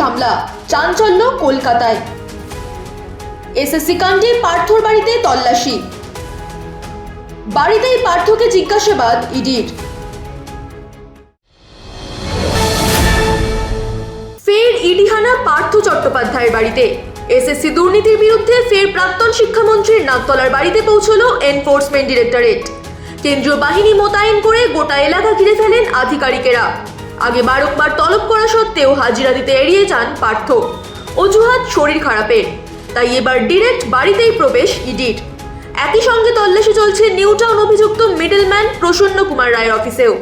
হামলা, চাঞ্চল্য কলকাতায়। এসএসসি কাণ্ডে পার্থর বাড়িতে তল্লাশি, বাড়িতেই পার্থকে জিজ্ঞাসাবাদ ইডির। ফের ইডি হানা পার্থ চট্টোপাধ্যায়ের বাড়িতে। এসএসসি দুর্নীতির বিরুদ্ধে ফের প্রাক্তন শিক্ষামন্ত্রীর নাকতলার বাড়িতে পৌঁছল এনফোর্সমেন্ট ডিরেক্টরেট। কেন্দ্রীয় বাহিনী মোতায়েন করে গোটা এলাকা ঘিরে ফেলেন আধিকারিকেরা। আগে বারংবার তলব করা সত্ত্বেও হাজিরা দিতে এড়িয়ে যান পার্থ, অজুহাত শরীর খারাপের। তাই এবার ডিরেক্ট বাড়িতেই প্রবেশ ইডির। একই সঙ্গে তল্লাশি চলছে নিউ টাউন অভিযুক্ত মিডলম্যান প্রসন্ন কুমার রায়ের অফিসেও।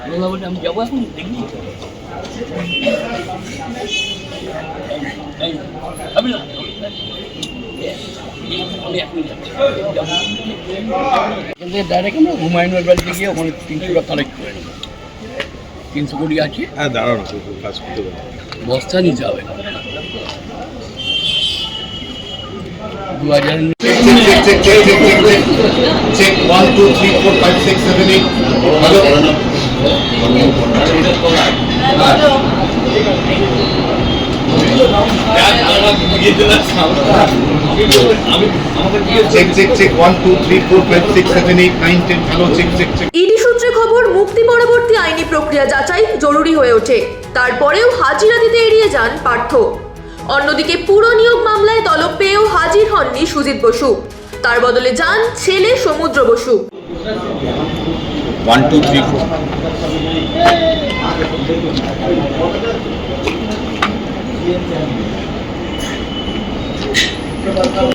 আমি যাবো এখন দেখি ডাইরেক্ট আমরা হুমায়ুনের বাড়িতে গিয়ে ওখানে 300 টাকা কালেক্ট করে নেব। 300 কোটি আছে। হ্যাঁ, দাঁড়ানো কাজ করতে পারে, বস্তা নিতে হবে 2000। Check 1 2 3 4 5 6 7 8 hello check 1 2 3 4 5 6 7 8 9 10 hello check. ED সূত্রে খবর, মুক্তি পরবর্তী আইনি প্রক্রিয়া যাচাই জরুরি হয়ে ওঠে। তারপরেও হাজিরা দিতে এড়িয়ে যান পার্থ। অন্যদিকে পুরো নিয়োগ মামলায় তলব পেয়েও হাজির হননি সুজিত বসু, তার বদলে যান ছেলে সমুদ্র বসু। 1 2 3 4